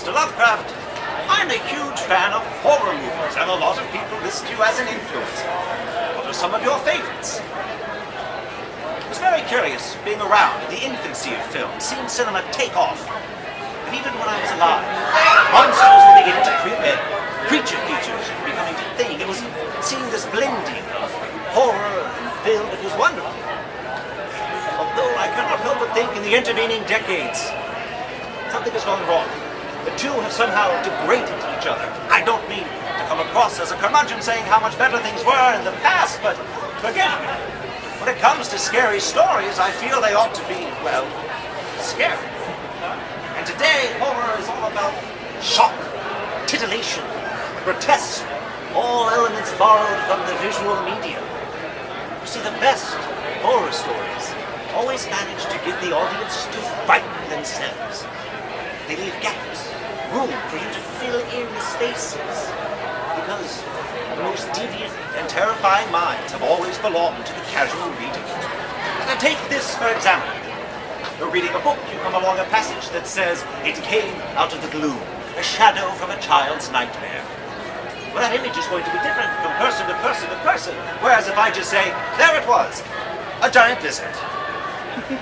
Mr. Lovecraft, I'm a huge fan of horror movies, and a lot of people list you as an influence. What are some of your favorites? I was very curious being around in the infancy of film, seeing cinema take off. And even when I was alive, monsters were beginning to creep in, creature features were becoming a thing. It was seeing this blending of horror and film. It was wonderful. Although I cannot help but think in the intervening decades, something has gone wrong. The two have somehow degraded each other. I don't mean to come across as a curmudgeon saying how much better things were in the past, but forgive me. When it comes to scary stories, I feel they ought to be, well, scary. And today, horror is all about shock, titillation, grotesque, all elements borrowed from the visual medium. You see, the best horror stories always manage to get the audience to frighten themselves. They leave gaps, room for you to fill in the spaces. Because the most deviant and terrifying minds have always belonged to the casual reader. And take this, for example. You're reading a book, you come along a passage that says, "It came out of the gloom, a shadow from a child's nightmare." Well, that image is going to be different from person to person to person. Whereas if I just say, there it was, a giant lizard,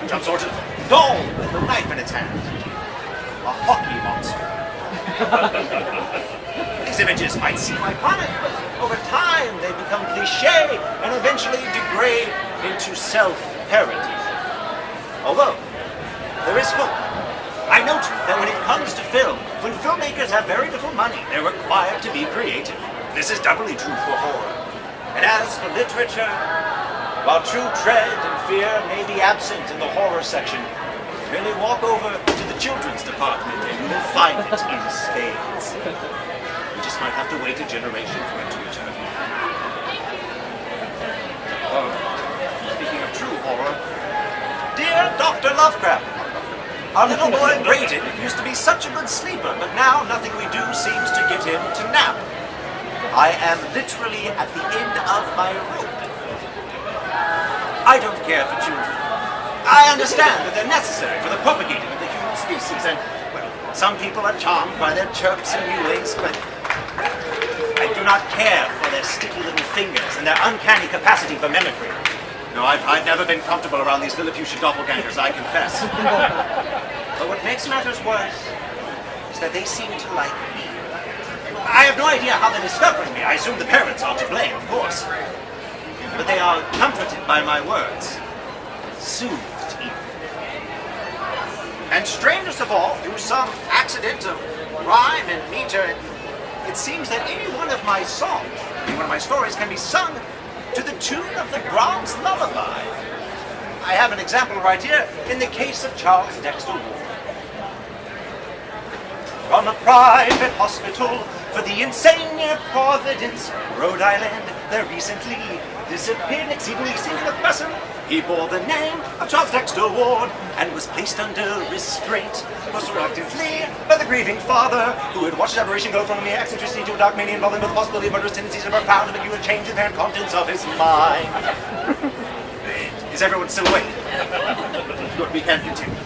some sort of doll with a knife in its hand, a hockey monster. These images might seem iconic, but over time they become cliché and eventually degrade into self-parody. Although, there is hope. I note that when it comes to film, when filmmakers have very little money, they're required to be creative. This is doubly true for horror. And as for literature, while true dread and fear may be absent in the horror section, merely walk over to the children's department and you will find it in spades. You just might have to wait a generation for it to return. Speaking of true horror, dear Dr. Lovecraft, our little boy Brayden used to be such a good sleeper, but now nothing we do seems to get him to nap. I am literally at the end of my rope. I don't care for children. I understand that they're necessary for the propagating of the human species, and, well, some people are charmed by their chirps and mewings, but I do not care for their sticky little fingers and their uncanny capacity for mimicry. No, I've never been comfortable around these Lilliputian doppelgangers, I confess. But what makes matters worse is that they seem to like me. I have no idea how they're discovering me. I assume the parents are to blame, of course. But they are comforted by my words, soothed even. And strangest of all, through some accident of rhyme and meter, it seems that any one of my songs, any one of my stories can be sung to the tune of the Brahms lullaby. I have an example right here in the case of Charles Dexter Ward. From a private hospital for the insane near Providence, Rhode Island, there recently disappeared an exceedingly singular person. He bore the name of Charles Dexter Ward and was placed under restraint, most reluctantly, by the grieving father, who had watched his aberration go from mere eccentricity to a dark mania involving with the possibility of murderous tendencies and profound and peculiar change in the apparent contents of his mind. Is everyone still awake? Good, we can continue.